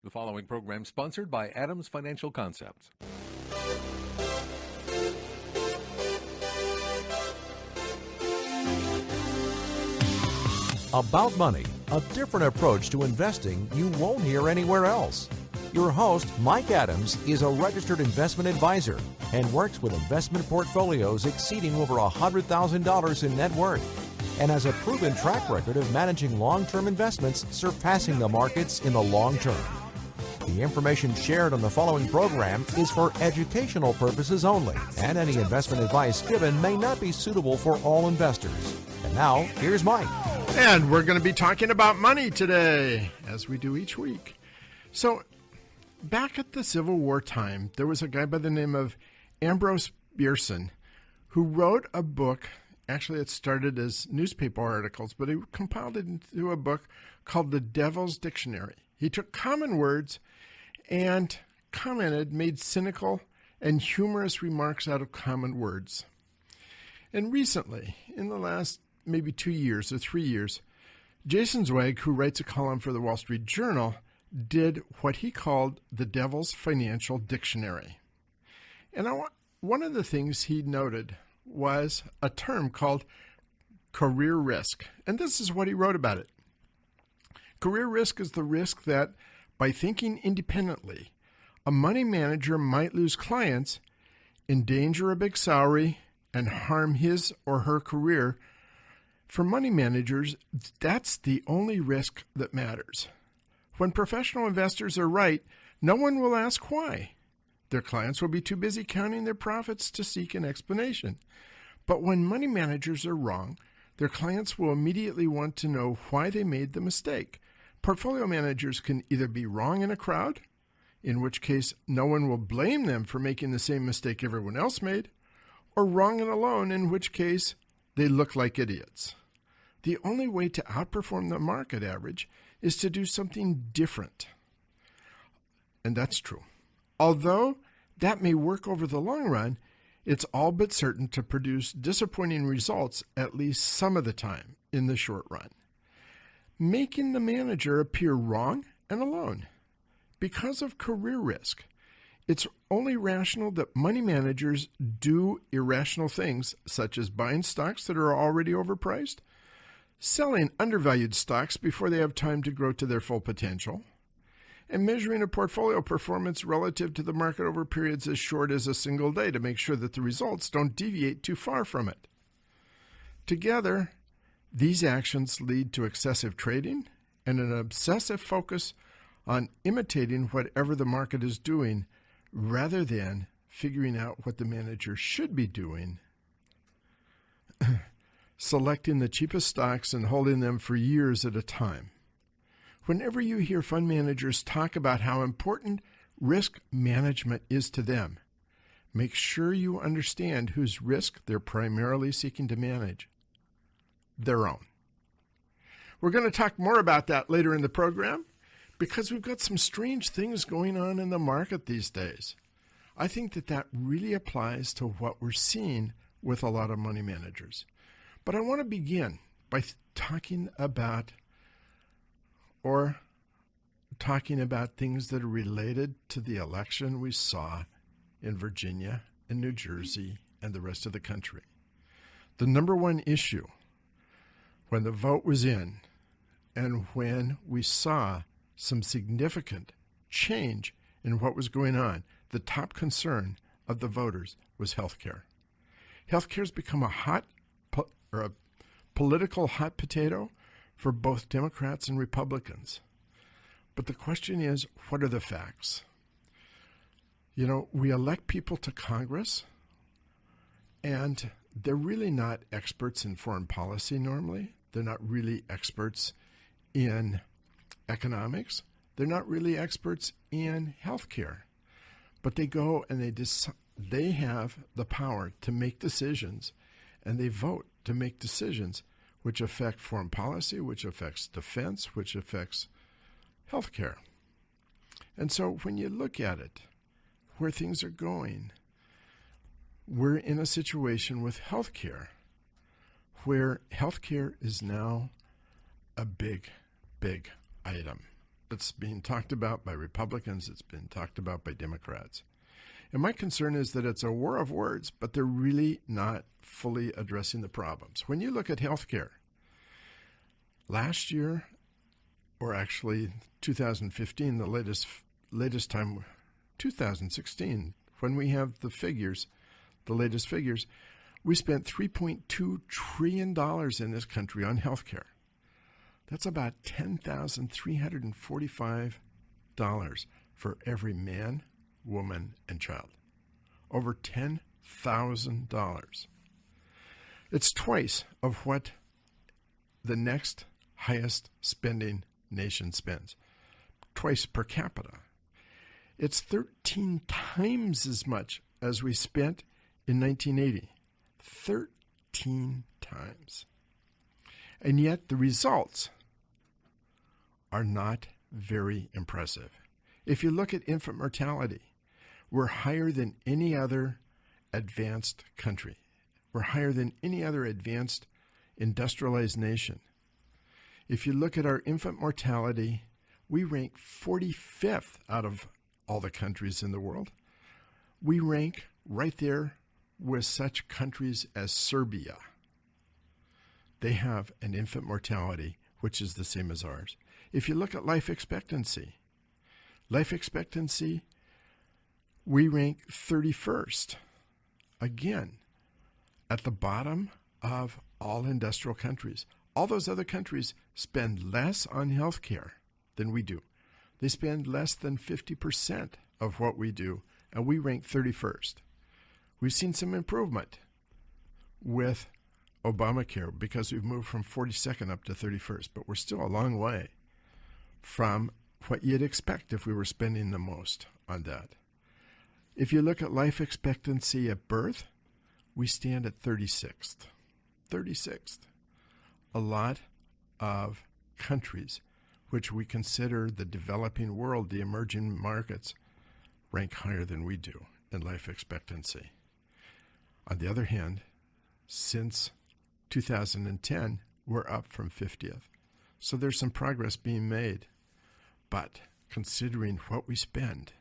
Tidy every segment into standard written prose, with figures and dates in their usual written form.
The following program sponsored by Adams Financial Concepts. About money, a different approach to investing you won't hear anywhere else. Your host, Mike Adams, is a registered investment advisor and works with investment portfolios exceeding over $100,000 in net worth, and has a proven track record of managing long-term investments surpassing the markets in the long term. The information shared on the following program is for educational purposes only, and any investment advice given may not be suitable for all investors. And now, here's Mike. And we're going to be talking about money today, as we do each week. So, back at the Civil War time, there was a guy by the name of Ambrose Bierce who wrote a book. Actually, it started as newspaper articles, but he compiled it into a book called The Devil's Dictionary. He took common words and made cynical and humorous remarks out of common words. And recently, in the last maybe 2 years or 3 years, Jason Zweig, who writes a column for the Wall Street Journal, did what he called the Devil's Financial Dictionary. And one of the things he noted was a term called career risk. And this is what he wrote about it. Career risk is the risk that, by thinking independently, a money manager might lose clients, endanger a big salary, and harm his or her career. For money managers, that's the only risk that matters. When professional investors are right, no one will ask why. Their clients will be too busy counting their profits to seek an explanation. But when money managers are wrong, their clients will immediately want to know why they made the mistake. Portfolio managers can either be wrong in a crowd, in which case no one will blame them for making the same mistake everyone else made, or wrong and alone, in which case they look like idiots. The only way to outperform the market average is to do something different. And that's true. Although that may work over the long run, it's all but certain to produce disappointing results at least some of the time in the short run, making the manager appear wrong and alone. Because of career risk, it's only rational that money managers do irrational things, such as buying stocks that are already overpriced, selling undervalued stocks before they have time to grow to their full potential, and measuring a portfolio performance relative to the market over periods as short as a single day to make sure that the results don't deviate too far from it. Together, these actions lead to excessive trading and an obsessive focus on imitating whatever the market is doing rather than figuring out what the manager should be doing, selecting the cheapest stocks and holding them for years at a time. Whenever you hear fund managers talk about how important risk management is to them, make sure you understand whose risk they're primarily seeking to manage. Their own. We're going to talk more about that later in the program because we've got some strange things going on in the market these days. I think that really applies to what we're seeing with a lot of money managers. But I want to begin by talking about things that are related to the election we saw in Virginia and New Jersey and the rest of the country. The number one issue when the vote was in and when we saw some significant change in what was going on, the top concern of the voters was health care. Health care has become a political hot potato for both Democrats and Republicans. But the question is, what are the facts? You know, we elect people to Congress, and they're really not experts in foreign policy normally. They're not really experts in economics. They're not really experts in healthcare. But they go and they have the power to make decisions, and they vote to make decisions which affect foreign policy, which affects defense, which affects healthcare. And so when you look at it, where things are going, we're in a situation with healthcare where healthcare is now a big item. It's being talked about by Republicans. It's been talked about by Democrats. And my concern is that it's a war of words, but they're really not fully addressing the problems. When you look at healthcare, last year, or actually 2015, the latest time, 2016, when we have the figures, the latest figures, we spent $3.2 trillion in this country on healthcare. That's about $10,345 for every man, woman, and child. Over $10,000. It's twice of what the next highest spending nation spends. Twice per capita. It's 13 times as much as we spent in 1980. 13 times. And yet the results are not very impressive. If you look at infant mortality, we're higher than any other advanced country. We're higher than any other advanced industrialized nation. If you look at our infant mortality, we rank 45th out of all the countries in the world. We rank right there with such countries as Serbia. They have an infant mortality which is the same as ours. If you look at life expectancy, we rank 31st. Again, at the bottom of all industrial countries. All those other countries spend less on health care than we do. They spend less than 50% of what we do, and we rank 31st. We've seen some improvement with Obamacare because we've moved from 42nd up to 31st, but we're still a long way from what you'd expect if we were spending the most on that. If you look at life expectancy at birth, we stand at 36th. 36th. A lot of countries, which we consider the developing world, the emerging markets, rank higher than we do in life expectancy. On the other hand, since 2010, we're up from 50th. So there's some progress being made. But considering what we spend,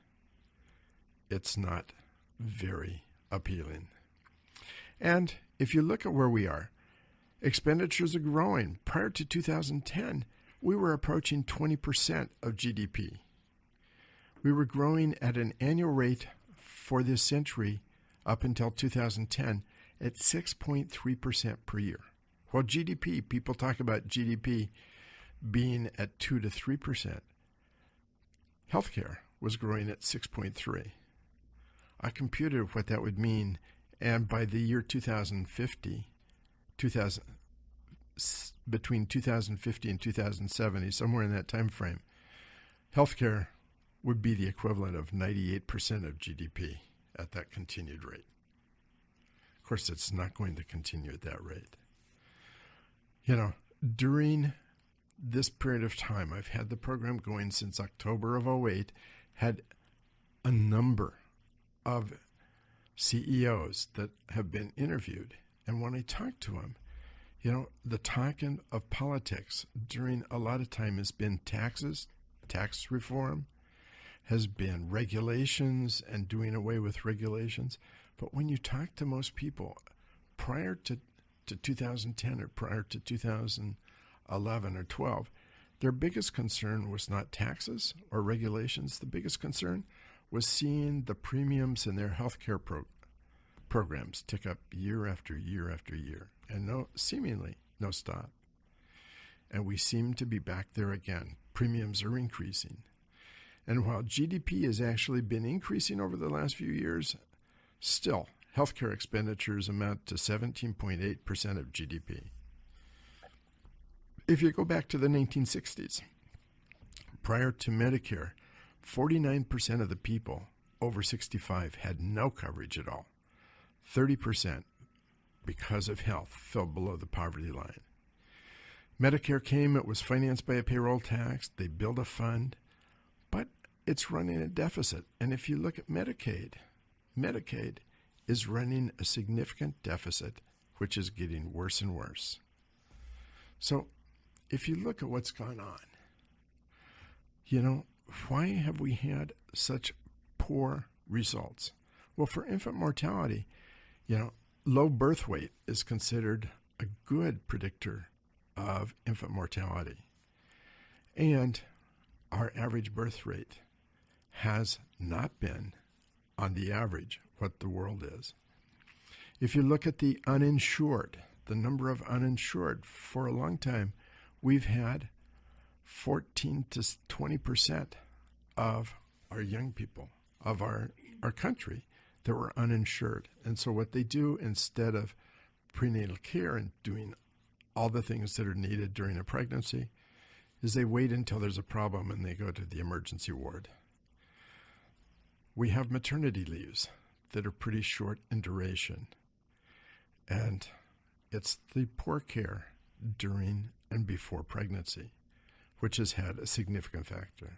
it's not very appealing. And if you look at where we are, expenditures are growing. Prior to 2010, we were approaching 20% of GDP. We were growing at an annual rate for this century up until 2010 at 6.3% per year. While GDP, people talk about GDP being at 2 to 3%. Healthcare was growing at 6.3. I computed what that would mean, and by the year 2050, between 2050 and 2070, somewhere in that time frame, healthcare would be the equivalent of 98% of GDP at that continued rate. Of course, it's not going to continue at that rate. You know, during this period of time, I've had the program going since October of 2008, had a number of CEOs that have been interviewed. And when I talk to them, you know, the talking of politics during a lot of time has been taxes, tax reform, has been regulations and doing away with regulations. But when you talk to most people prior to 2010 or prior to 2011 or 12, their biggest concern was not taxes or regulations. The biggest concern was seeing the premiums in their health care programs tick up year after year after year, and seemingly no stop. And we seem to be back there again. Premiums are increasing. And while GDP has actually been increasing over the last few years, still, healthcare expenditures amount to 17.8% of GDP. If you go back to the 1960s, prior to Medicare, 49% of the people over 65 had no coverage at all. 30%, because of health, fell below the poverty line. Medicare came, it was financed by a payroll tax, they built a fund, but it's running a deficit. And if you look at Medicaid is running a significant deficit, which is getting worse and worse. So if you look at what's gone on, Why have we had such poor results? Well, for infant mortality, low birth weight is considered a good predictor of infant mortality. And our average birth rate has not been, on the average, what the world is. If you look at the uninsured, the number of uninsured, for a long time, we've had 14 to 20% of our young people, of our country, that were uninsured. And so what they do, instead of prenatal care and doing all the things that are needed during a pregnancy, is they wait until there's a problem and they go to the emergency ward. We have maternity leaves that are pretty short in duration. And it's the poor care during and before pregnancy which has had a significant factor.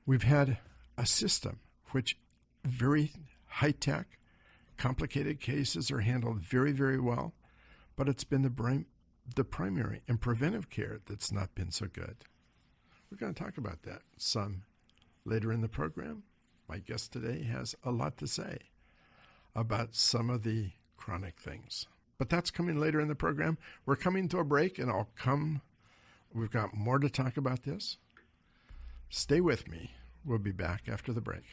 We've had a system which very high-tech, complicated cases are handled very, very well, but it's been the primary and preventive care that's not been so good. We're going to talk about that some later in the program. My guest today has a lot to say about some of the chronic things. But that's coming later in the program. We're coming to a break, and we've got more to talk about this. Stay with me. We'll be back after the break.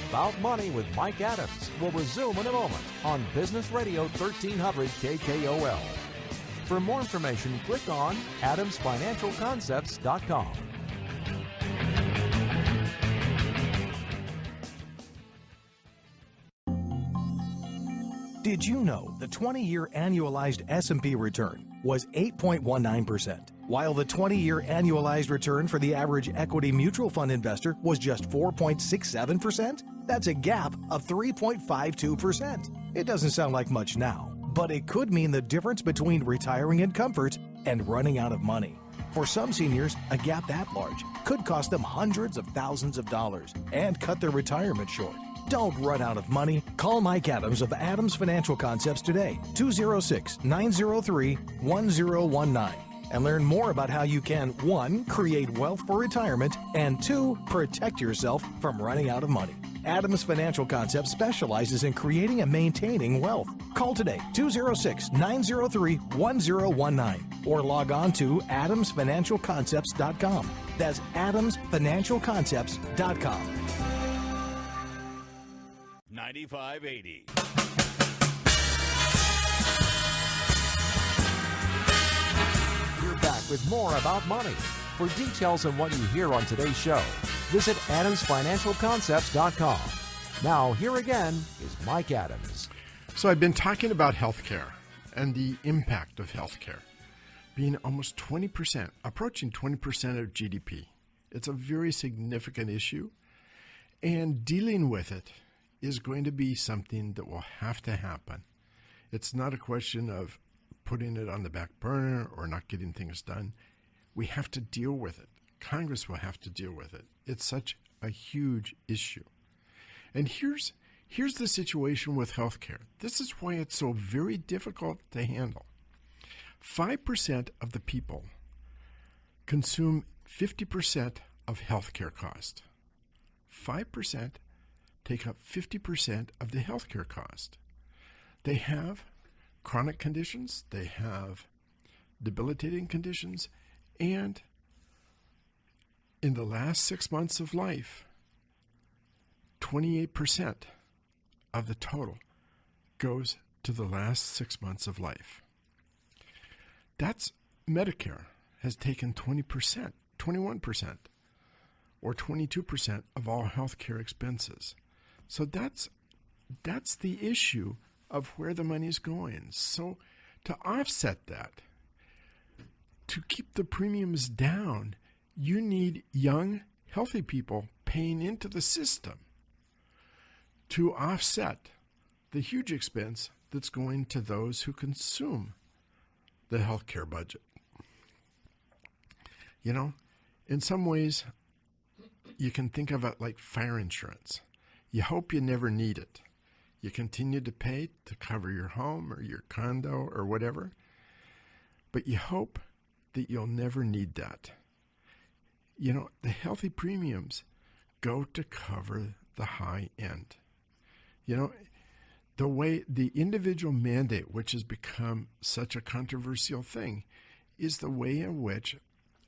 About Money with Mike Adams will resume in a moment on Business Radio 1300 KKOL. For more information, click on adamsfinancialconcepts.com. Did you know the 20-year annualized S&P return was 8.19%, while the 20-year annualized return for the average equity mutual fund investor was just 4.67%? That's a gap of 3.52%. It doesn't sound like much now, but it could mean the difference between retiring in comfort and running out of money. For some seniors, a gap that large could cost them hundreds of thousands of dollars and cut their retirement short. Don't run out of money. Call Mike Adams of Adams Financial Concepts today, 206-903-1019, and learn more about how you can, 1, create wealth for retirement, and 2, protect yourself from running out of money. Adams Financial Concepts specializes in creating and maintaining wealth. Call today, 206-903-1019, or log on to adamsfinancialconcepts.com. That's adamsfinancialconcepts.com. 9580. We're back with more about money. For details on what you hear on today's show, visit adamsfinancialconcepts.com. Now, here again is Mike Adams. So I've been talking about healthcare and the impact of healthcare being almost 20%, approaching 20% of GDP. It's a very significant issue, and dealing with it is going to be something that will have to happen. It's not a question of putting it on the back burner or not getting things done. We have to deal with it. Congress will have to deal with it. It's such a huge issue. And here's the situation with healthcare. This is why it's so very difficult to handle. 5% of the people consume 50% of healthcare cost. 5% take up 50% of the healthcare cost. They have chronic conditions, they have debilitating conditions, and in the last 6 months of life, 28% of the total goes to the last 6 months of life. That's Medicare has taken 20%, 21%, or 22% of all healthcare expenses. So that's the issue of where the money is going. So to offset that, to keep the premiums down, you need young, healthy people paying into the system to offset the huge expense that's going to those who consume the healthcare budget. In some ways, you can think of it like fire insurance. You hope you never need it. You continue to pay to cover your home or your condo or whatever, but you hope that you'll never need that. You know, the healthy premiums go to cover the high end. You know, the way the individual mandate, which has become such a controversial thing, is the way in which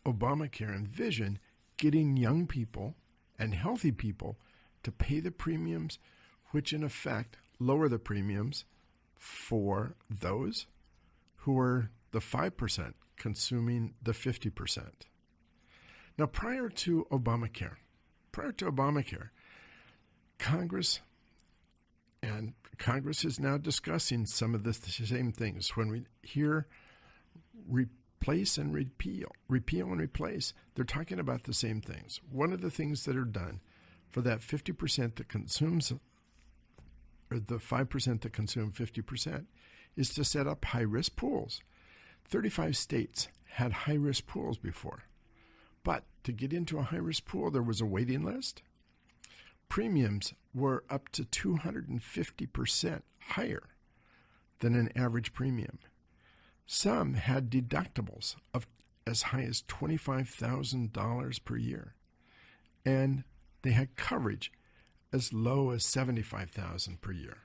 Obamacare envisioned getting young people and healthy people to pay the premiums, which in effect lower the premiums for those who are the 5% consuming the 50%. Now, prior to Obamacare, Congress is now discussing some of the same things. When we hear replace and repeal and replace, they're talking about the same things. One of the things that are done for that 50% that consumes, or the 5% that consume 50%, is to set up high-risk pools. 35 states had high-risk pools before. But to get into a high-risk pool, there was a waiting list. Premiums were up to 250% higher than an average premium. Some had deductibles of as high as $25,000 per year, and they had coverage as low as $75,000 per year.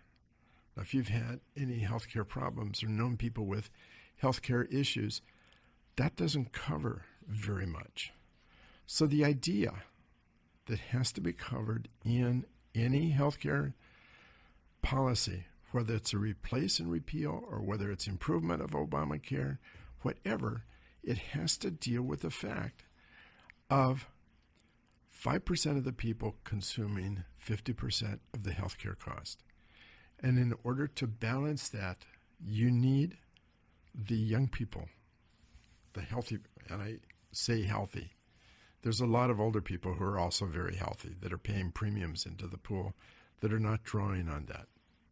Now, if you've had any healthcare problems or known people with healthcare issues, that doesn't cover very much. So the idea that has to be covered in any healthcare policy, whether it's a replace and repeal or whether it's improvement of Obamacare, whatever, it has to deal with the fact of 5% of the people consuming 50% of the healthcare cost. And in order to balance that, you need the young people, the healthy, and I say healthy. There's a lot of older people who are also very healthy that are paying premiums into the pool that are not drawing on that.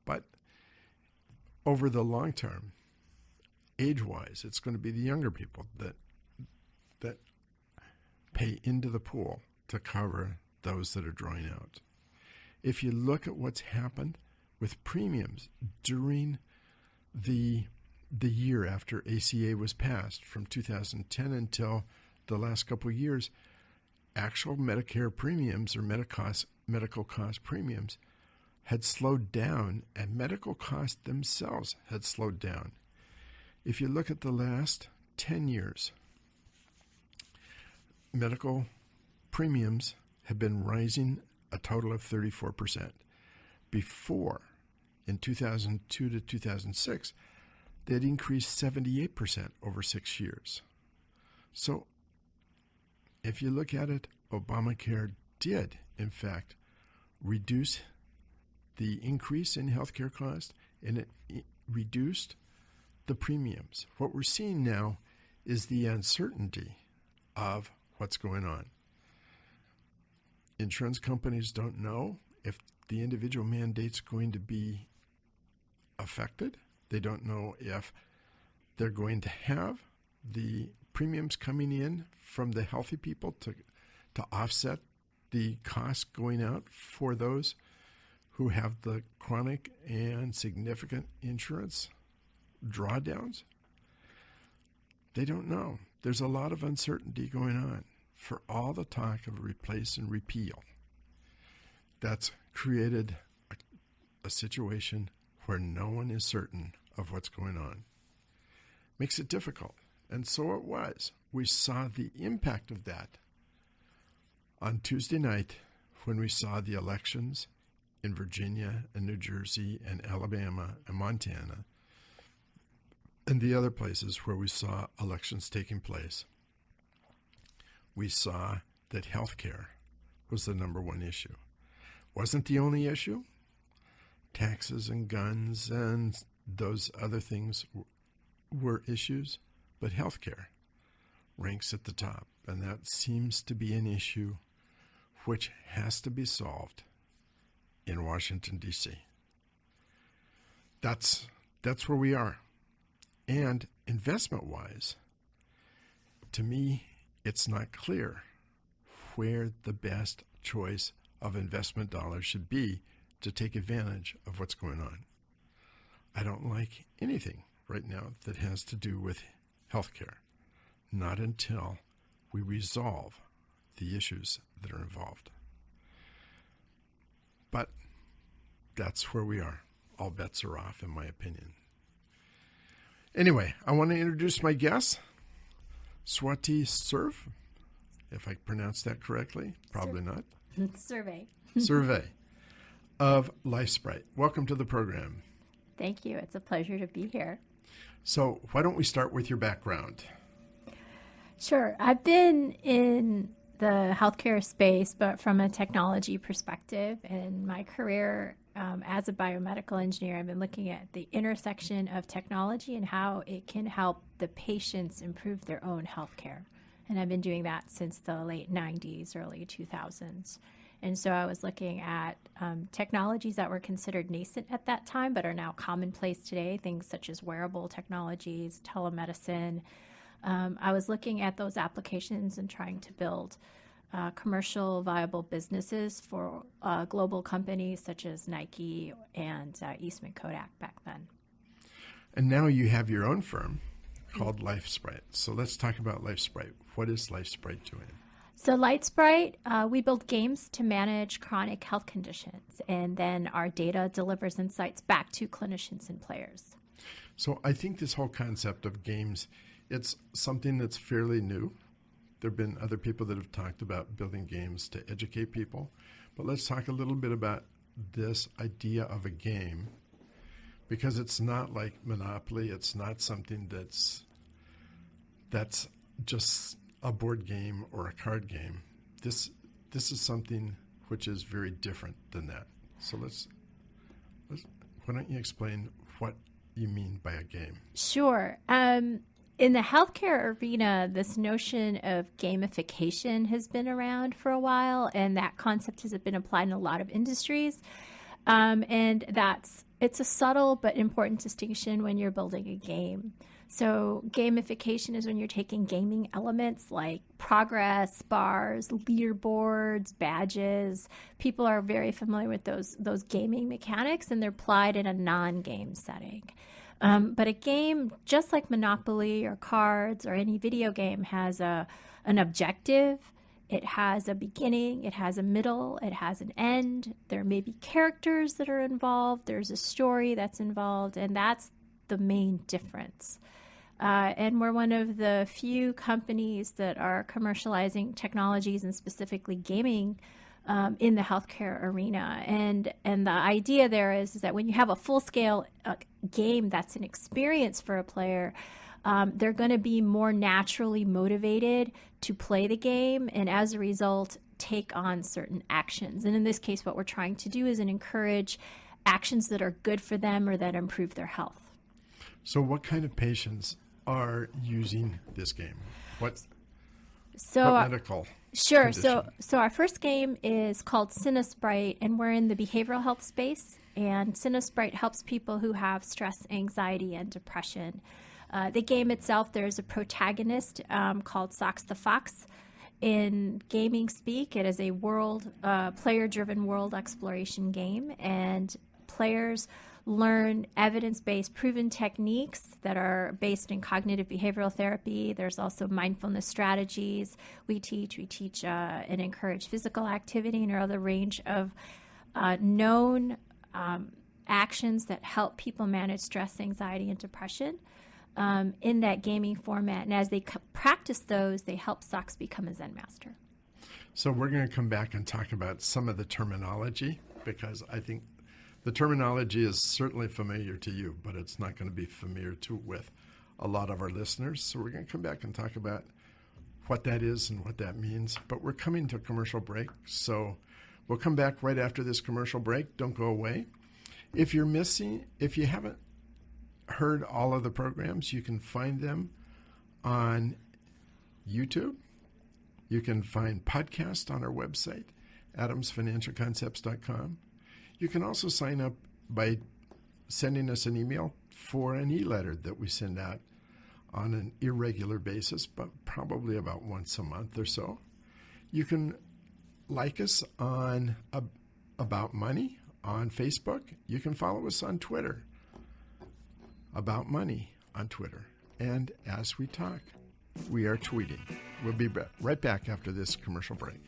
But over the long term, age-wise, it's going to be the younger people that pay into the pool to cover those that are drawing out. If you look at what's happened with premiums during the year after ACA was passed, from 2010 until the last couple of years, actual Medicare premiums or medical cost premiums had slowed down, and medical costs themselves had slowed down. If you look at the last 10 years, medical premiums have been rising a total of 34%. Before, in 2002 to 2006, they had increased 78% over 6 years. So if you look at it, Obamacare did, in fact, reduce the increase in healthcare costs, and it reduced the premiums. What we're seeing now is the uncertainty of what's going on. Insurance companies don't know if the individual mandate's going to be affected. They don't know if they're going to have the premiums coming in from the healthy people to offset the costs going out for those who have the chronic and significant insurance drawdowns. They don't know. There's a lot of uncertainty going on for all the talk of replace and repeal. That's created a situation where no one is certain of what's going on. Makes it difficult. And so it was. We saw the impact of that on Tuesday night when we saw the elections in Virginia and New Jersey and Alabama and Montana and the other places where we saw elections taking place. We saw that health care was the number one issue. Wasn't the only issue. Taxes and guns and those other things were issues, but health care ranks at the top, and that seems to be an issue which has to be solved in Washington, D.C. That's where we are. And investment-wise, to me, it's not clear where the best choice of investment dollars should be to take advantage of what's going on. I don't like anything right now that has to do with healthcare, not until we resolve the issues that are involved. But that's where we are. All bets are off, in my opinion. Anyway, I want to introduce my guest, Swati Surf, if I pronounced that correctly. Probably not. Survey of LifeSprite. Welcome to the program. Thank you. It's a pleasure to be here. So why don't we start with your background? Sure. I've been in the healthcare space, but from a technology perspective. In my career as a biomedical engineer, I've been looking at the intersection of technology and how it can help the patients improve their own healthcare. And I've been doing that since the late 90s, early 2000s. And so I was looking at technologies that were considered nascent at that time, but are now commonplace today, things such as wearable technologies, telemedicine. I was looking at those applications and trying to build commercial viable businesses for global companies such as Nike and Eastman Kodak back then. And now you have your own firm called LifeSprite. So let's talk about LifeSprite. What is LifeSprite doing? So LifeSprite, we build games to manage chronic health conditions, and then our data delivers insights back to clinicians and players. So I think this whole concept of games, it's something that's fairly new. There have been other people that have talked about building games to educate people. But let's talk a little bit about this idea of a game, because it's not like Monopoly. It's not something that's just a board game or a card game. This is something which is very different than that. So let's why don't you explain what you mean by a game? Sure. In the healthcare arena, this notion of gamification has been around for a while, and that concept has been applied in a lot of industries. And it's a subtle but important distinction when you're building a game. So gamification is when you're taking gaming elements like progress bars, leaderboards, badges. People are very familiar with those gaming mechanics, and they're applied in a non-game setting. But a game, just like Monopoly or cards or any video game, has an objective. It has a beginning, it has a middle, it has an end. There may be characters that are involved. There's a story that's involved, and that's the main difference. And we're one of the few companies that are commercializing technologies and specifically gaming in the healthcare arena. And the idea there is that when you have a full-scale game that's an experience for a player, they're going to be more naturally motivated to play the game, and as a result, take on certain actions. And in this case, what we're trying to do is encourage actions that are good for them or that improve their health. So what kind of patients are using this game? What medical? Sure. Condition? So our first game is called Cinesprite, and we're in the behavioral health space. And Cinesprite helps people who have stress, anxiety, and depression. The game itself, there's a protagonist called Socks the Fox. In gaming speak, it is a player-driven world exploration game, and players learn evidence-based proven techniques that are based in cognitive behavioral therapy. There's also mindfulness strategies we teach and encourage physical activity and other range of known actions that help people manage stress, anxiety, and depression in that gaming format. And as they practice those, they help Socks become a Zen master. So we're going to come back and talk about some of the terminology, because I think the terminology is certainly familiar to you, but it's not going to be familiar with a lot of our listeners. So we're going to come back and talk about what that is and what that means. But we're coming to a commercial break, so we'll come back right after this commercial break. Don't go away. If you haven't heard all of the programs, you can find them on YouTube. You can find podcasts on our website, adamsfinancialconcepts.com. You can also sign up by sending us an email for an e-letter that we send out on an irregular basis, but probably about once a month or so. You can like us on About Money on Facebook. You can follow us on Twitter, About Money on Twitter. And as we talk, we are tweeting. We'll be right back after this commercial break.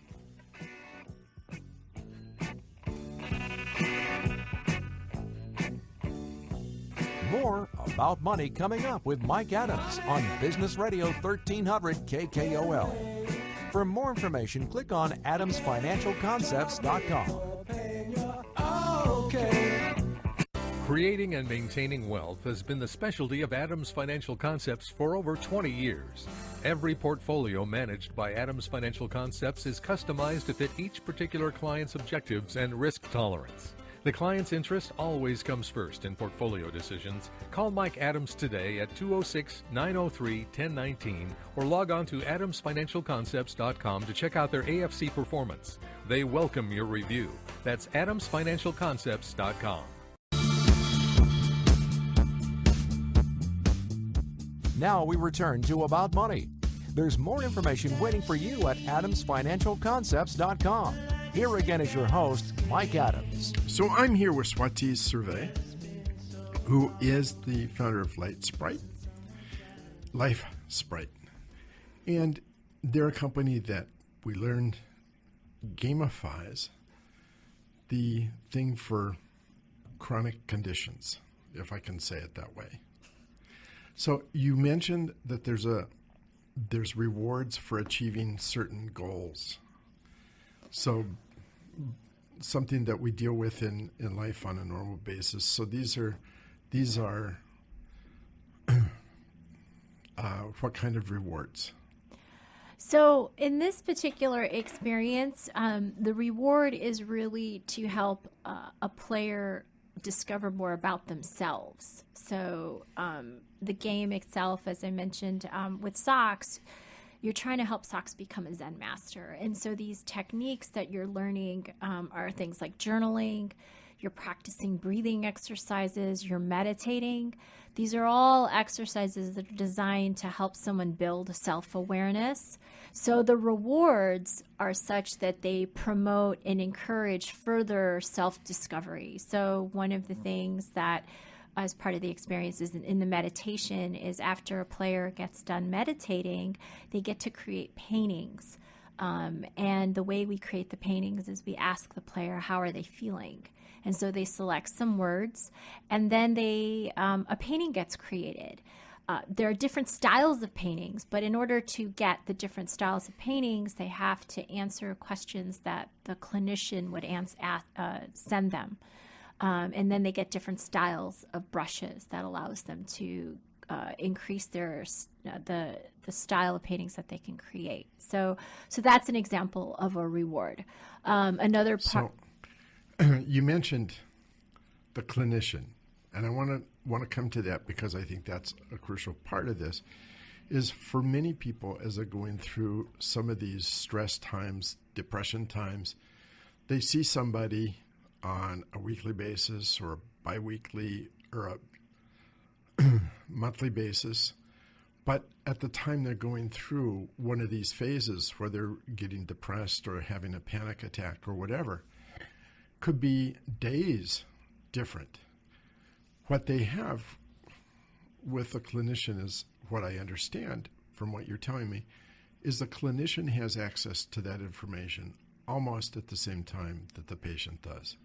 More About Money coming up with Mike Adams on Business Radio 1300 KKOL. For more information, click on adamsfinancialconcepts.com. Creating and maintaining wealth has been the specialty of Adams Financial Concepts for over 20 years. Every portfolio managed by Adams Financial Concepts is customized to fit each particular client's objectives and risk tolerance. The client's interest always comes first in portfolio decisions. Call Mike Adams today at 206-903-1019 or log on to adamsfinancialconcepts.com to check out their AFC performance. They welcome your review. That's adamsfinancialconcepts.com. Now we return to About Money. There's more information waiting for you at adamsfinancialconcepts.com. Here again is your host, Mike Adams. So I'm here with Swati Survey, who is the founder of Life Sprite. And they're a company that we learned gamifies the thing for chronic conditions, if I can say it that way. So you mentioned that there's rewards for achieving certain goals. So something that we deal with in life on a normal basis. So these are what kind of rewards? So in this particular experience, the reward is really to help a player discover more about themselves. So the game itself, as I mentioned, with socks, you're trying to help socks become a Zen master. And so these techniques that you're learning are things like journaling, you're practicing breathing exercises, you're meditating. These are all exercises that are designed to help someone build self-awareness. So the rewards are such that they promote and encourage further self-discovery. So one of the things that as part of the experience is in the meditation is after a player gets done meditating, they get to create paintings. And the way we create the paintings is we ask the player, how are they feeling? And so they select some words, and then a painting gets created. There are different styles of paintings, but in order to get the different styles of paintings, they have to answer questions that the clinician would send them. And then they get different styles of brushes that allows them to increase the style of paintings that they can create. So that's an example of a reward. Another part. So you mentioned the clinician, and I want to come to that because I think that's a crucial part of this. Is for many people as they're going through some of these stress times, depression times, they see somebody on a weekly basis or a biweekly or a monthly basis. But at the time they're going through one of these phases where they're getting depressed or having a panic attack or whatever, could be days different. What they have with a clinician is, what I understand from what you're telling me, is the clinician has access to that information almost at the same time that the patient does.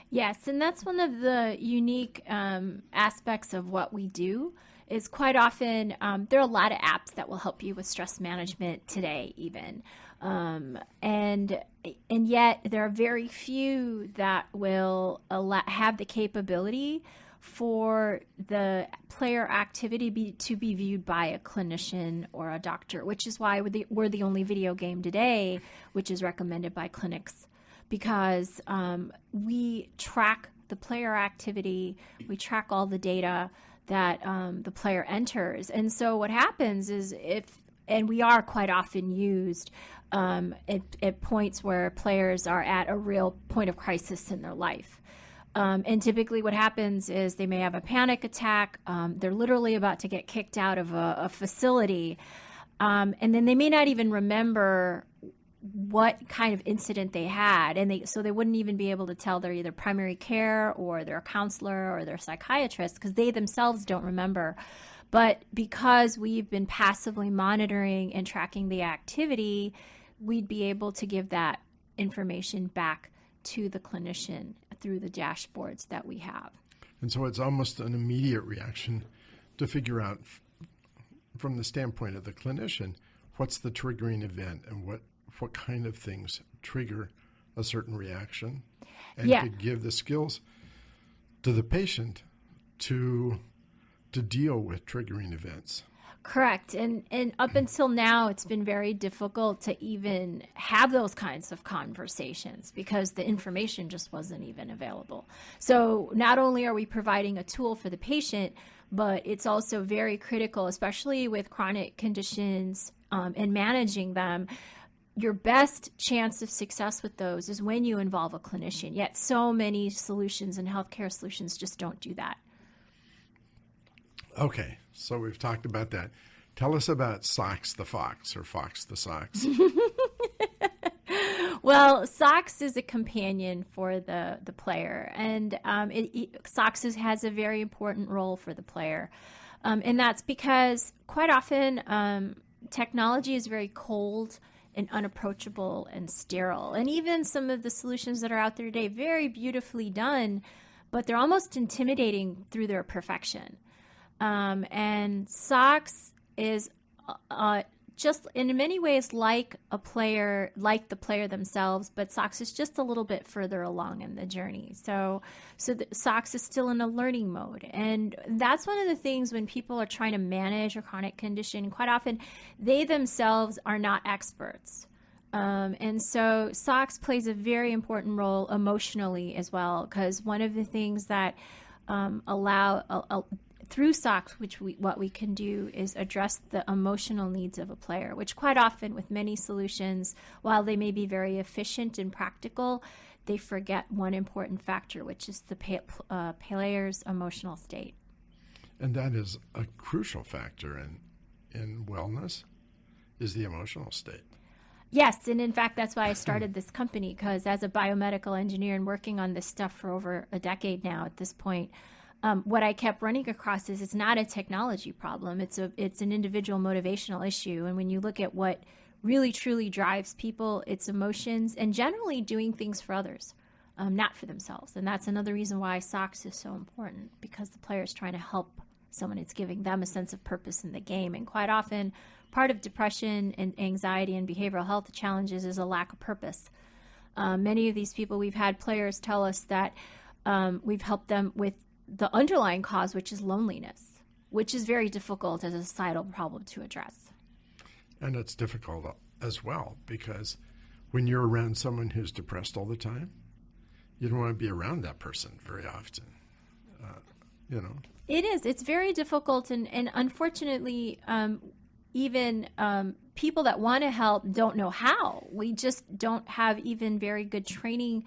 Yes, and that's one of the unique aspects of what we do is quite often there are a lot of apps that will help you with stress management today even. And yet there are very few that will have the capability for the player activity to be viewed by a clinician or a doctor, which is why we're the only video game today which is recommended by clinics. Because we track the player activity, we track all the data that the player enters. And so what happens is and we are quite often used at points where players are at a real point of crisis in their life. And typically what happens is they may have a panic attack, they're literally about to get kicked out of a facility, and then they may not even remember what kind of incident they had, and so they wouldn't even be able to tell their either primary care or their counselor or their psychiatrist because they themselves don't remember. But because we've been passively monitoring and tracking the activity, we'd be able to give that information back to the clinician through the dashboards that we have. And so it's almost an immediate reaction to figure out, from the standpoint of the clinician, what's the triggering event and what kind of things trigger a certain reaction, and to give the skills to the patient to deal with triggering events. Correct. And up until now, it's been very difficult to even have those kinds of conversations because the information just wasn't even available. So not only are we providing a tool for the patient, but it's also very critical, especially with chronic conditions and managing them. Your best chance of success with those is when you involve a clinician. Yet so many solutions and healthcare solutions just don't do that. Okay, so we've talked about that. Tell us about Socks the Fox, or Fox the Socks. Well, Socks is a companion for the player, and Socks has a very important role for the player. And that's because quite often technology is very cold and unapproachable and sterile. And even some of the solutions that are out there today, very beautifully done, but they're almost intimidating through their perfection. And Socks is just in many ways like a player, like the player themselves, but Socks is just a little bit further along in the journey. So Socks is still in a learning mode. And that's one of the things when people are trying to manage a chronic condition, quite often they themselves are not experts. And so Socks plays a very important role emotionally as well, because one of the things that through Socks, what we can do is address the emotional needs of a player, which quite often with many solutions, while they may be very efficient and practical, they forget one important factor, which is the player's emotional state. And that is a crucial factor in wellness, is the emotional state. Yes, and in fact, that's why I started this company, because as a biomedical engineer and working on this stuff for over a decade now at this point, what I kept running across is it's not a technology problem. It's an individual motivational issue. And when you look at what really truly drives people, it's emotions and generally doing things for others, not for themselves. And that's another reason why Socks is so important, because the player is trying to help someone. It's giving them a sense of purpose in the game. And quite often, part of depression and anxiety and behavioral health challenges is a lack of purpose. Many of these people, we've had players tell us that we've helped them with the underlying cause, which is loneliness, which is very difficult as a societal problem to address. And it's difficult as well, because when you're around someone who's depressed all the time, you don't want to be around that person very often. It is. It's very difficult. And unfortunately, even people that want to help don't know how. We just don't have even very good training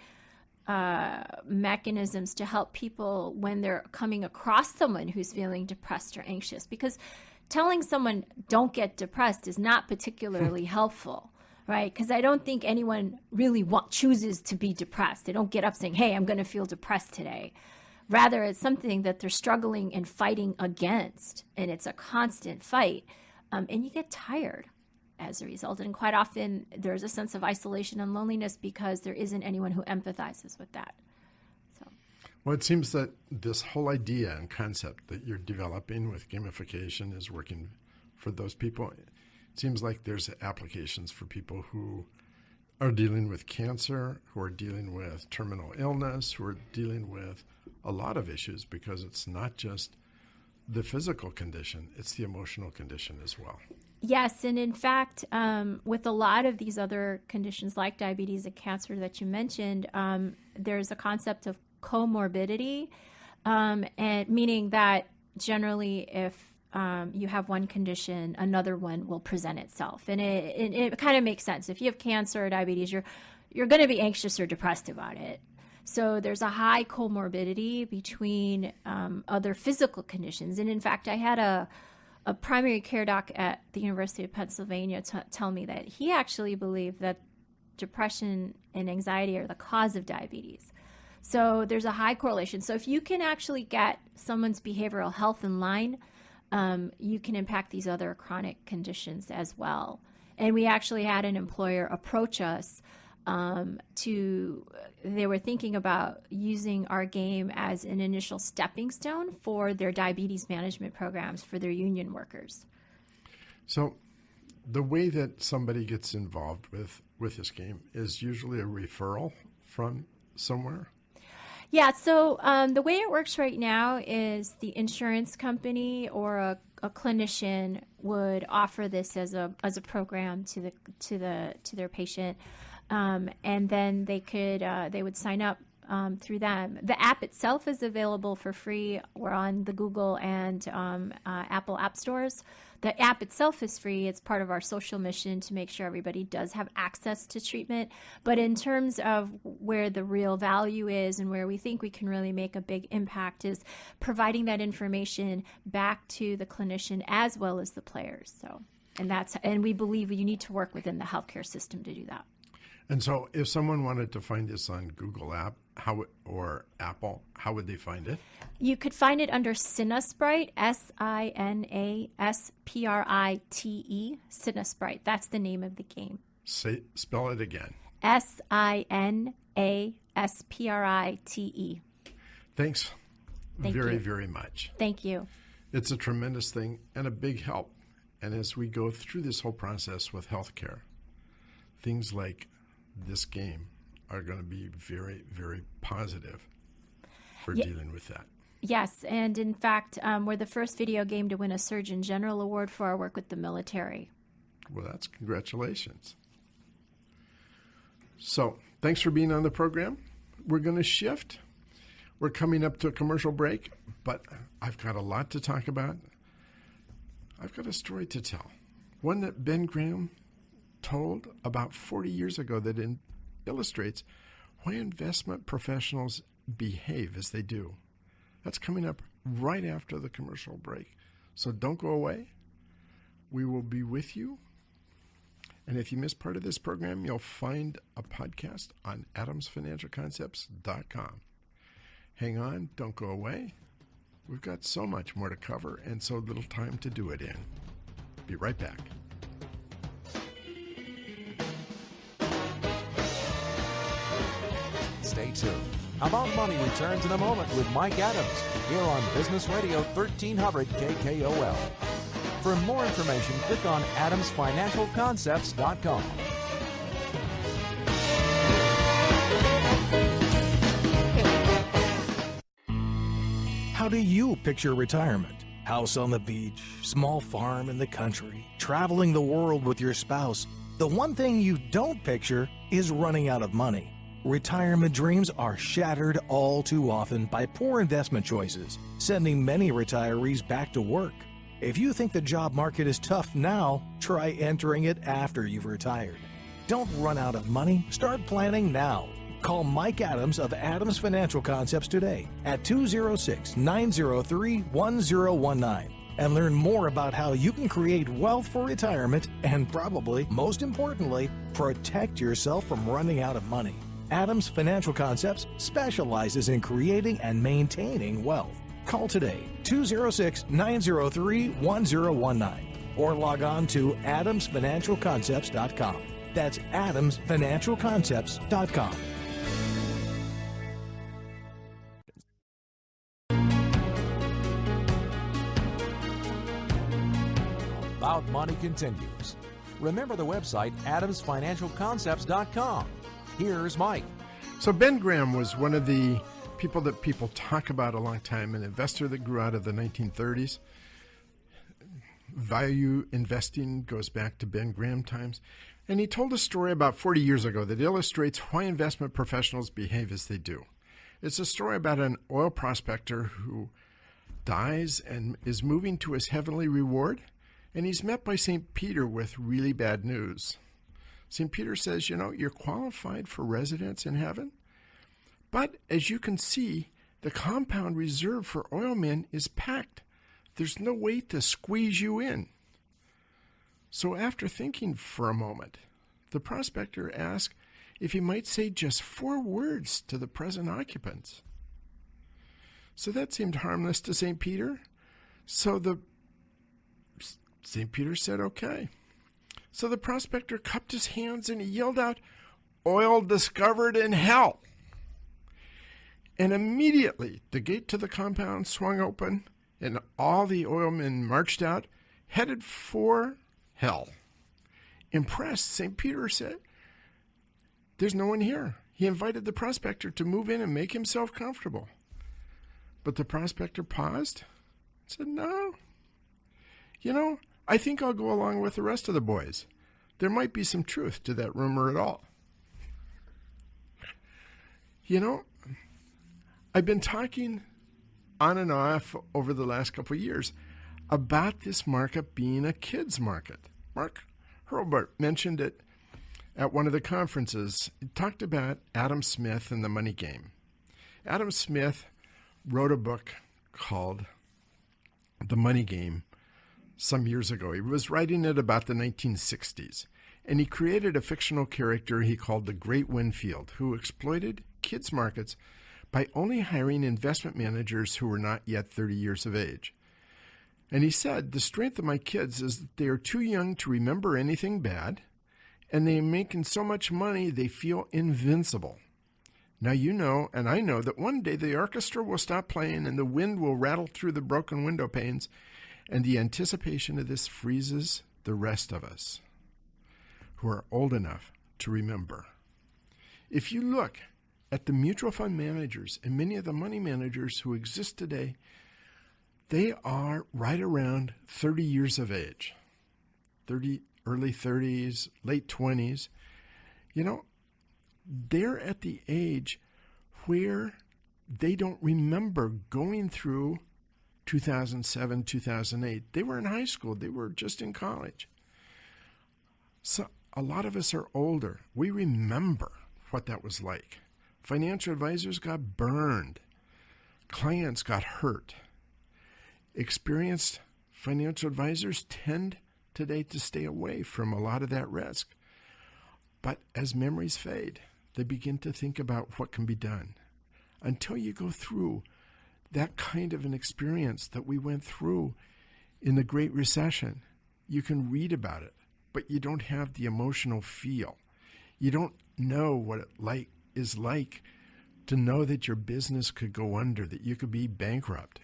mechanisms to help people when they're coming across someone who's feeling depressed or anxious, because telling someone don't get depressed is not particularly helpful, right? Because I don't think anyone really chooses to be depressed. They don't get up saying, hey, I'm going to feel depressed today. Rather, it's something that they're struggling and fighting against, and it's a constant fight, and you get tired as a result. And quite often there's a sense of isolation and loneliness because there isn't anyone who empathizes with that. Well, it seems that this whole idea and concept that you're developing with gamification is working for those people. It seems like there's applications for people who are dealing with cancer, who are dealing with terminal illness, who are dealing with a lot of issues, because it's not just the physical condition, it's the emotional condition as well. Yes, and in fact, with a lot of these other conditions like diabetes and cancer that you mentioned, there's a concept of comorbidity, and meaning that generally if you have one condition, another one will present itself. And it kind of makes sense. If you have cancer or diabetes, you're going to be anxious or depressed about it. So there's a high comorbidity between other physical conditions. And in fact, I had a primary care doc at the University of Pennsylvania tell me that he actually believed that depression and anxiety are the cause of diabetes. So there's a high correlation. So if you can actually get someone's behavioral health in line, you can impact these other chronic conditions as well. And we actually had an employer approach us they were thinking about using our game as an initial stepping stone for their diabetes management programs for their union workers. So the way that somebody gets involved with this game is usually a referral from somewhere? Yeah, so the way it works right now is the insurance company or a clinician would offer this as a program to their patient. And then they would sign up through them. The app itself is available for free. We're on the Google and Apple app stores. The app itself is free. It's part of our social mission to make sure everybody does have access to treatment. But in terms of where the real value is and where we think we can really make a big impact is providing that information back to the clinician as well as the players. And we believe you need to work within the healthcare system to do that. And so if someone wanted to find this on Google app or Apple, how would they find it? You could find it under Cinasprite, Sinasprite, Cinasprite. That's the name of the game. Spell it again. Sinasprite. Thanks Thank you. very much. Thank you. It's a tremendous thing and a big help. And as we go through this whole process with healthcare, things like this game are going to be very, very positive for dealing with that. Yes, and in fact, we're the first video game to win a Surgeon General Award for our work with the military. Well, that's congratulations. So, thanks for being on the program. We're going to shift. We're coming up to a commercial break, but I've got a lot to talk about. I've got a story to tell, one that Ben Graham told about 40 years ago that illustrates why investment professionals behave as they do. That's coming up right after the commercial break. So don't go away. We will be with you. And if you missed part of this program, you'll find a podcast on adamsfinancialconcepts.com. Hang on, don't go away. We've got so much more to cover and so little time to do it in. Be right back. Stay tuned. About Money returns in a moment with Mike Adams here on Business Radio 1300 KKOL. For more information, click on adamsfinancialconcepts.com. How do you picture retirement? House on the beach, small farm in the country, traveling the world with your spouse. The one thing you don't picture is running out of money. Retirement dreams are shattered all too often by poor investment choices, sending many retirees back to work. If you think the job market is tough now, try entering it after you've retired. Don't run out of money. Start planning now. Call Mike Adams of Adams Financial Concepts today at 206-903-1019 and learn more about how you can create wealth for retirement and probably, most importantly, protect yourself from running out of money. Adams Financial Concepts specializes in creating and maintaining wealth. Call today, 206-903-1019, or log on to adamsfinancialconcepts.com. That's adamsfinancialconcepts.com. About Money continues. Remember the website adamsfinancialconcepts.com. Here's Mike. So Ben Graham was one of the people that people talk about a long time, an investor that grew out of the 1930s. Value investing goes back to Ben Graham times. And he told a story about 40 years ago that illustrates why investment professionals behave as they do. It's a story about an oil prospector who dies and is moving to his heavenly reward, and he's met by St. Peter with really bad news. St. Peter says, you're qualified for residence in heaven, but as you can see, the compound reserved for oil men is packed. There's no way to squeeze you in. So after thinking for a moment, the prospector asked if he might say just 4 words to the present occupants. So that seemed harmless to St. Peter. So St. Peter said, okay. So the prospector cupped his hands and he yelled out, "Oil discovered in hell." And immediately the gate to the compound swung open and all the oilmen marched out, headed for hell. Impressed, St. Peter said, "There's no one here." He invited the prospector to move in and make himself comfortable. But the prospector paused and said, "No. I think I'll go along with the rest of the boys. There might be some truth to that rumor at all." I've been talking on and off over the last couple of years about this market being a kids market. Mark Hurlburt mentioned it at one of the conferences. He talked about Adam Smith and the money game. Adam Smith wrote a book called The Money Game some years ago. He was writing it about the 1960s, and he created a fictional character he called the Great Winfield, who exploited kids markets by only hiring investment managers who were not yet 30 years of age. And he said, "The strength of my kids is that they are too young to remember anything bad, and they are making so much money they feel invincible. Now you know, and I know, that one day the orchestra will stop playing and the wind will rattle through the broken window panes, and the anticipation of this freezes the rest of us who are old enough to remember." If you look at the mutual fund managers and many of the money managers who exist today, they are right around 30 years of age, early 30s, late 20s. They're at the age where they don't remember going through 2007, 2008. They were in high school. They were just in college. So a lot of us are older. We remember what that was like. Financial advisors got burned. Clients got hurt. Experienced financial advisors tend today to stay away from a lot of that risk. But as memories fade, they begin to think about what can be done. Until you go through that kind of an experience that we went through in the Great Recession, you can read about it, but you don't have the emotional feel. You don't know what it is like to know that your business could go under, that you could be bankrupt.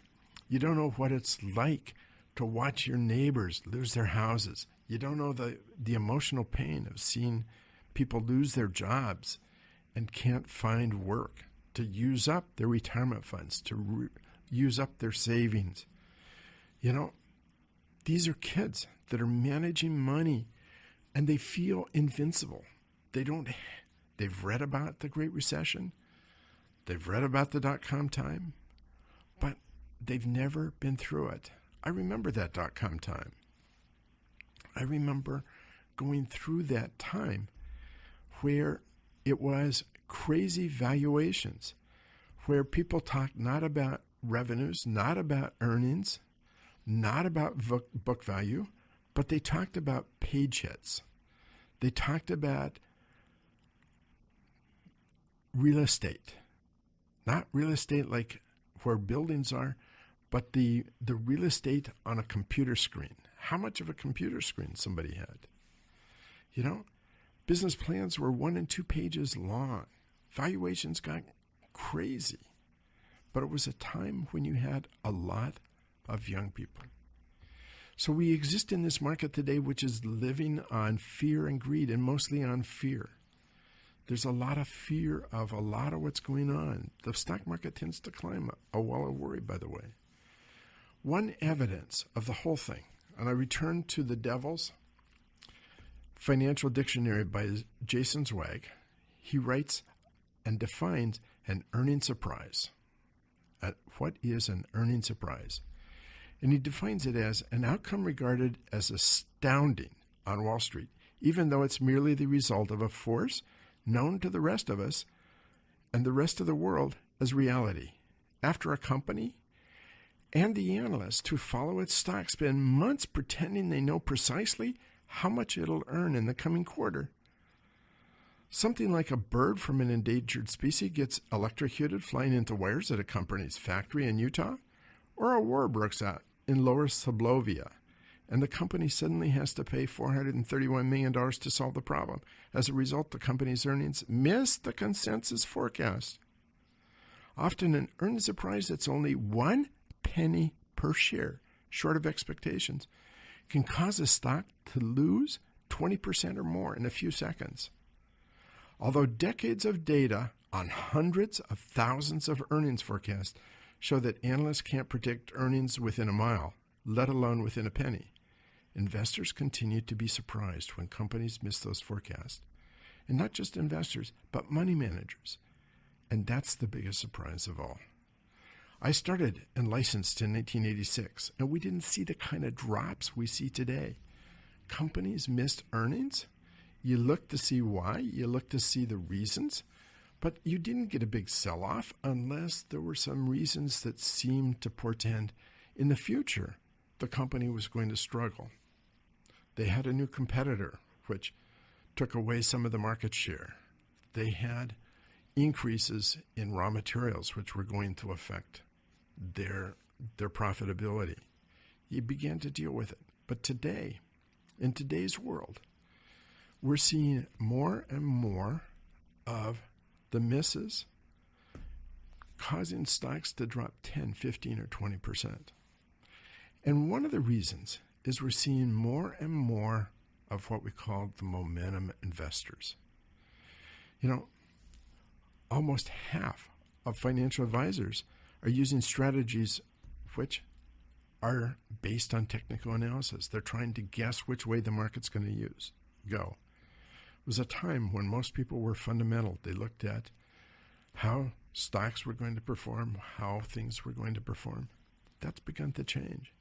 You don't know what it's like to watch your neighbors lose their houses. You don't know the emotional pain of seeing people lose their jobs and can't find work to use up their retirement funds, to use up their savings. These are kids that are managing money and they feel invincible. They've read about the Great Recession. They've read about the dot-com time, but they've never been through it. I remember that dot-com time. I remember going through that time where it was crazy valuations, where people talked not about revenues, not about earnings, not about book value, but they talked about page hits. They talked about real estate. Not real estate like where buildings are, but the real estate on a computer screen. How much of a computer screen somebody had. Business plans were 1 and 2 pages long. Valuations got crazy. But it was a time when you had a lot of young people. So we exist in this market today, which is living on fear and greed, and mostly on fear. There's a lot of fear of a lot of what's going on. The stock market tends to climb a wall of worry, by the way. One evidence of the whole thing, and I return to the Devil's Financial Dictionary by Jason Zweig. He writes and defines an earning surprise. What is an earning surprise? And he defines it as an outcome regarded as astounding on Wall Street, even though it's merely the result of a force known to the rest of us and the rest of the world as reality. After a company and the analysts who follow its stock spend months pretending they know precisely how much it'll earn in the coming quarter, Something like a bird from an endangered species gets electrocuted flying into wires at a company's factory in Utah, or a war breaks out in Lower Sublovia, and the company suddenly has to pay $431 million to solve the problem. As a result, the company's earnings miss the consensus forecast. Often an earnings surprise that's only 1 penny per share, short of expectations, can cause a stock to lose 20% or more in a few seconds. Although decades of data on hundreds of thousands of earnings forecasts show that analysts can't predict earnings within a mile, let alone within a penny, investors continue to be surprised when companies miss those forecasts. And not just investors, but money managers. And that's the biggest surprise of all. I started and licensed in 1986, and we didn't see the kind of drops we see today. Companies missed earnings. You look to see why, you look to see the reasons, but you didn't get a big sell-off unless there were some reasons that seemed to portend in the future the company was going to struggle. They had a new competitor, which took away some of the market share. They had increases in raw materials, which were going to affect their profitability. You began to deal with it. But today, in today's world, we're seeing more and more of the misses causing stocks to drop 10, 15, or 20%. And one of the reasons is we're seeing more and more of what we call the momentum investors. You know, almost half of financial advisors are using strategies which are based on technical analysis. They're trying to guess which way the market's going to go. It was a time when most people were fundamental. They looked at how stocks were going to perform, how things were going to perform. That's begun to change.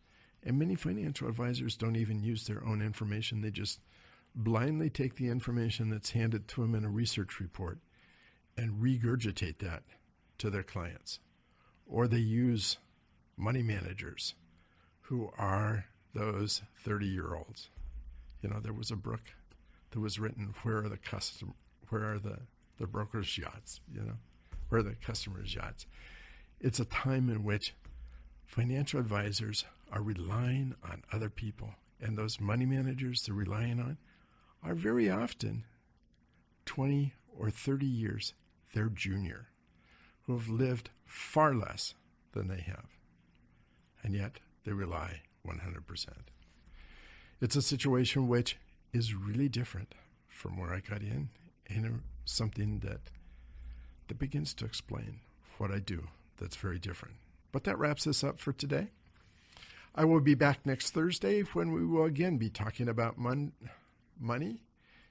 And many financial advisors don't even use their own information. They just blindly take the information that's handed to them in a research report and regurgitate that to their clients. Or they use money managers who are those 30-year-olds. You know, there was a book that was written, where are the brokers' yachts, you know, where are the customers' yachts? It's a time in which financial advisors are relying on other people, and those money managers they're relying on are very often 20 or 30 years their junior, who have lived far less than they have, and yet they rely 100%. It's a situation which is really different from where I got in, and something that begins to explain what I do that's very different. But that wraps us up for today. I will be back next Thursday when we will again be talking about money.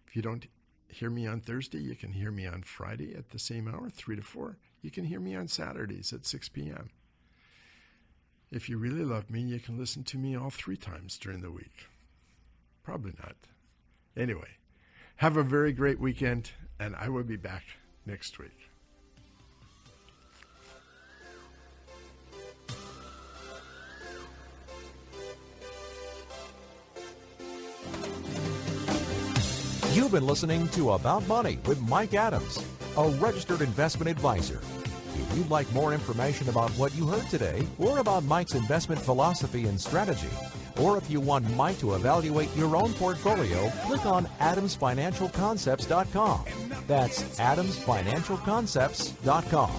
If you don't hear me on Thursday, you can hear me on Friday at the same hour, 3 to 4. You can hear me on Saturdays at 6 p.m. If you really love me, you can listen to me all 3 times during the week. Probably not. Anyway, have a very great weekend, and I will be back next week. You've been listening to About Money with Mike Adams, a registered investment advisor. If you'd like more information about what you heard today, or about Mike's investment philosophy and strategy, or if you want Mike to evaluate your own portfolio, click on adamsfinancialconcepts.com. That's adamsfinancialconcepts.com.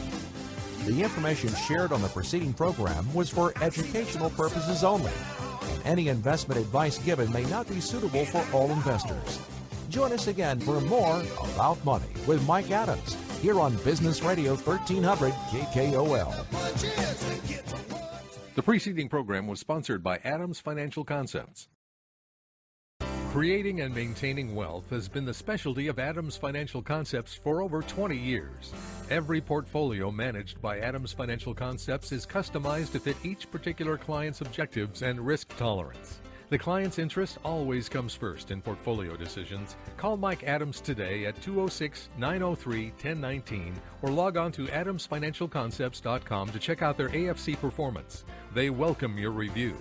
The information shared on the preceding program was for educational purposes only, and any investment advice given may not be suitable for all investors. Join us again for more About Money with Mike Adams here on Business Radio 1300 KKOL. The preceding program was sponsored by Adams Financial Concepts. Creating and maintaining wealth has been the specialty of Adams Financial Concepts for over 20 years. Every portfolio managed by Adams Financial Concepts is customized to fit each particular client's objectives and risk tolerance. The client's interest always comes first in portfolio decisions. Call Mike Adams today at 206-903-1019 or log on to adamsfinancialconcepts.com to check out their AFC performance. They welcome your review.